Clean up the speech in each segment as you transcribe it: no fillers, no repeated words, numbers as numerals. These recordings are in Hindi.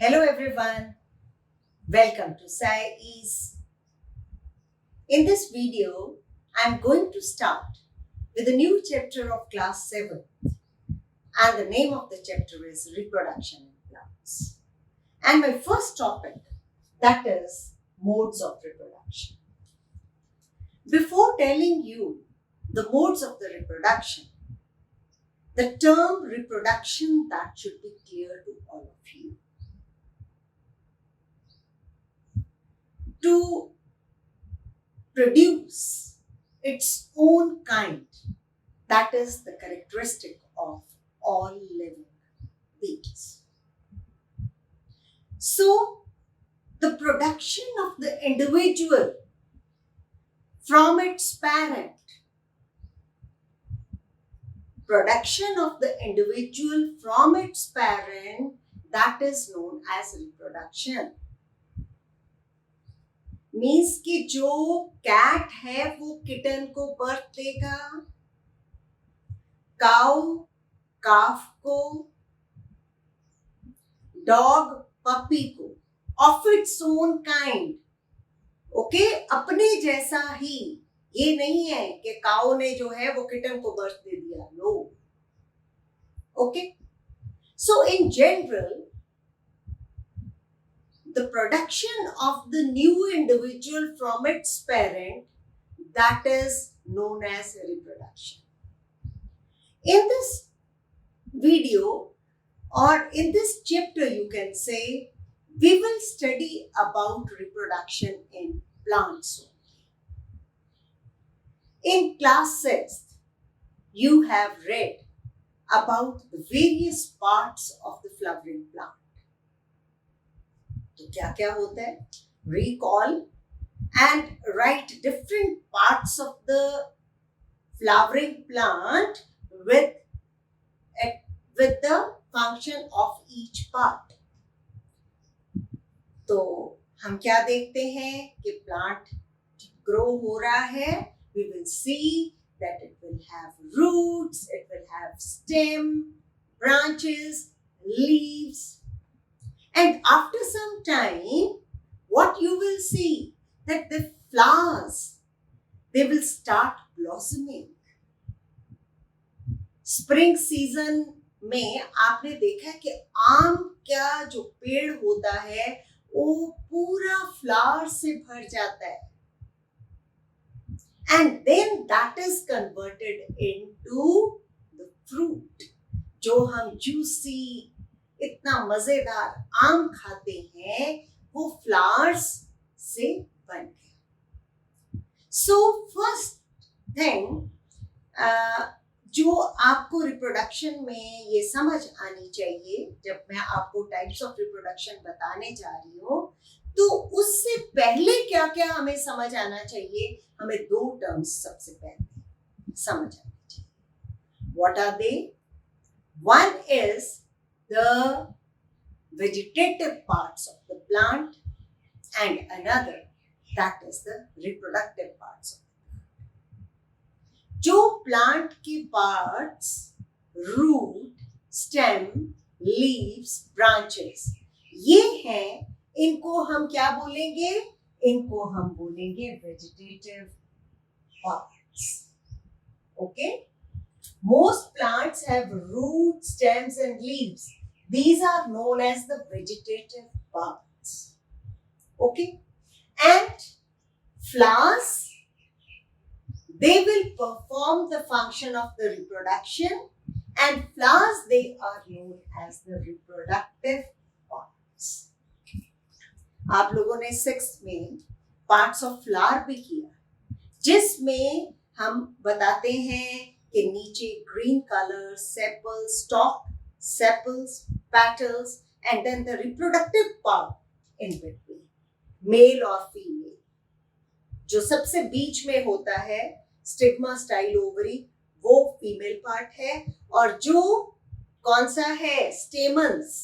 Hello everyone, welcome to Sai Ease. In this video, I am going to start with a new chapter of class 7 and the name of the chapter is Reproduction in Plants. And my first topic, that is modes of reproduction. Before telling you the modes of the reproduction, the term reproduction that should be clear to all of you. To produce its own kind, that is the characteristic of all living beings. So, the production of the individual from its parent, that is known as reproduction. Means कि जो कैट है वो किटन को बर्थ देगा, काउ काफ को, डॉग पपी को, of its own kind. Okay, अपने जैसा ही. ये नहीं है कि काउ ने जो है वो किटन को बर्थ दे दिया. No. Okay, so in general the production of the new individual from its parent, that is known as reproduction. In this video or in this chapter, you can say, we will study about reproduction in plants only. In class 6th, you have read about the various parts of the flowering plant. तो क्या क्या होता है? Recall and write different parts of the flowering plant with the function of each part. तो हम क्या देखते हैं कि plant grow हो रहा है. We will see that it will have roots, it will have stem, branches, leaves. And after some time, what you will see, that the flowers, they will start blossoming. Spring season में आपने देखा कि आम का जो पेड़ होता है वो पूरा फ्लावर से भर जाता है. And then that is converted into the fruit. जो हम juicy इतना मजेदार आम खाते हैं वो फ्लावर्स से बन गए. सो फर्स्ट थिंग जो आपको रिप्रोडक्शन में ये समझ आनी चाहिए, जब मैं आपको टाइप्स ऑफ रिप्रोडक्शन बताने जा रही हूँ, तो उससे पहले क्या क्या हमें समझ आना चाहिए. हमें दो टर्म्स सबसे पहले समझ आनी चाहिए. What are they? One is the vegetative parts of the plant and another, that is the reproductive parts of the plant. जो plant के parts, root, stem, leaves, branches, ये हैं, इनको हम क्या बोलेंगे? इनको हम बोलेंगे vegetative parts. Okay? Most plants have roots, stems and leaves. These are known as the vegetative parts. Okay? And flowers, they will perform the function of the reproduction, and flowers, they are known as the reproductive parts. आप लोगों ने 6th में parts of flower भी किया, जिसमें हम बताते हैं कि नीचे green color, sepals, stalk, sepals, petals, and then the reproductive part in between, male or female. जो सबसे बीच में होता है स्टिग्मा स्टाइल ओवरी, वो फीमेल पार्ट है, और जो कौन सा है स्टेमन्स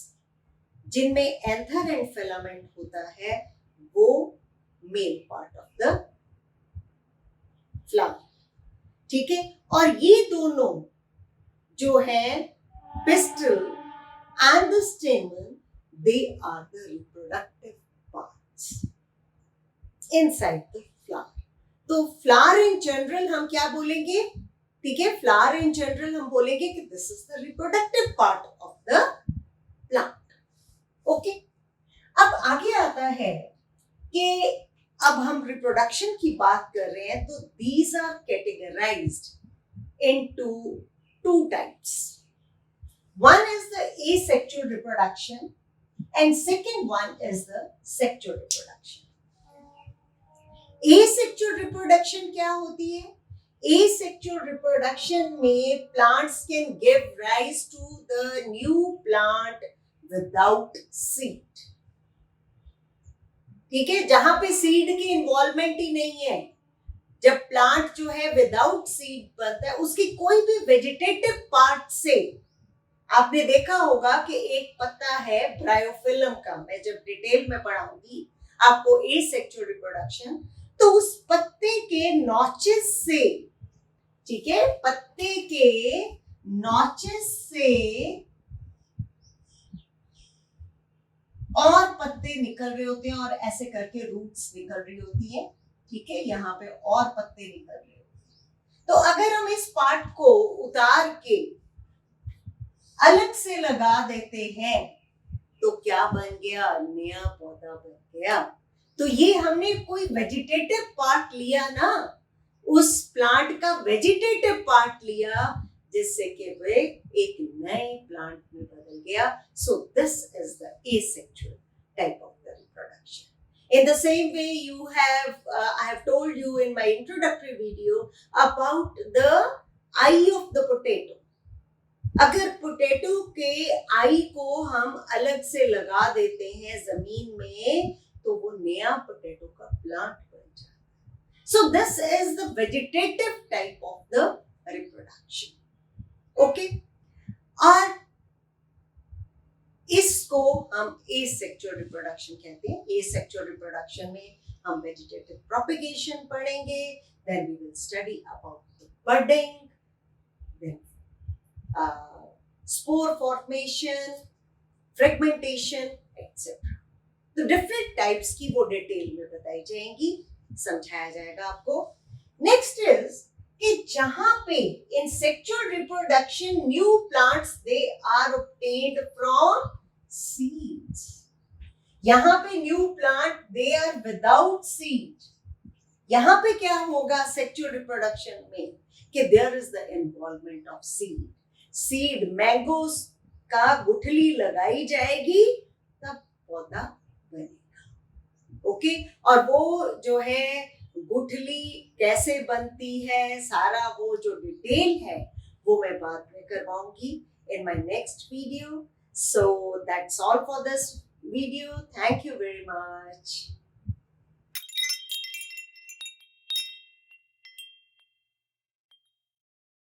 जिनमें एंथर एंड फिलामेंट होता है वो male part of the flower. ठीक है, और ये दोनों जो है pistil and the stamen, they are the reproductive parts inside the flower. तो फ्लावर इन जनरल हम क्या बोलेंगे, ठीक है, फ्लावर इन जनरल हम बोलेंगे कि this is the reproductive part of the plant. Okay, अब आगे आता है कि अब हम रिप्रोडक्शन की बात कर रहे हैं, तो these are categorized into two types. One is the asexual reproduction and second one is the sexual reproduction. asexual reproduction क्या होती है? Asexual reproduction में plants can give rise to the new plant without seed. ठीक है, जहां पे सीड की इन्वॉल्वमेंट ही नहीं है. जब प्लांट जो है विदाउट सीड बनता है, उसकी कोई भी वेजिटेटिव पार्ट से, आपने देखा होगा कि एक पत्ता है ब्रायोफिलम का, मैं जब डिटेल में पढ़ाऊंगी आपको एसेक्सुअल रिप्रोडक्शन, तो उस पत्ते के नॉचेस से, ठीक है, पत्ते के नॉचेस से और पत्ते निकल रहे होते हैं और ऐसे करके रूट्स निकल रही होती है. ठीक है, यहाँ पे और पत्ते निकल रहे होते हैं. तो अगर हम इस पार्ट को उतार के अलग से लगा देते हैं तो क्या बन गया? नया पौधा बन गया. तो ये हमने कोई वेजिटेटिव पार्ट लिया ना, उस प्लांट का वेजिटेटिव पार्ट लिया, जिससे कि वे एक नए प्लांट में बदल गया. So this is the asexual type of the reproduction. In the same way, I have told you in my introductory video about the eye of the potato. अगर पोटैटो के आई को हम अलग से लगा देते हैं जमीन में, तो वो नया पोटैटो का प्लांट बन जाता है. So this is the vegetative type of the reproduction. Okay, और इसको हम एसेक्सुअल रिप्रोडक्शन कहते हैं. एसेक्सुअल रिप्रोडक्शन में हम वेजिटेटिव प्रोपेगेशन पढ़ेंगे, then we will study about the budding, then spore formation, fragmentation, etc. तो डिफरेंट टाइप्स की वो डिटेल में बताई जाएंगी, समझाया जाएगा आपको. नेक्स्ट इज कि जहां पे in sexual reproduction new plants they are obtained from seeds. यहां पे new plant they are without seed. यहां पे क्या होगा सेक्सुअल रिप्रोडक्शन में कि there is the involvement of seed. Seed mangoes का गुठली लगाई जाएगी, तब पौधा बनेगा. ओके, और वो जो है गुठली कैसे बनती है, सारा वो जो डिटेल है वो मैं बाद में करवाऊंगी in my next video. So that's all for this video. Thank you very much.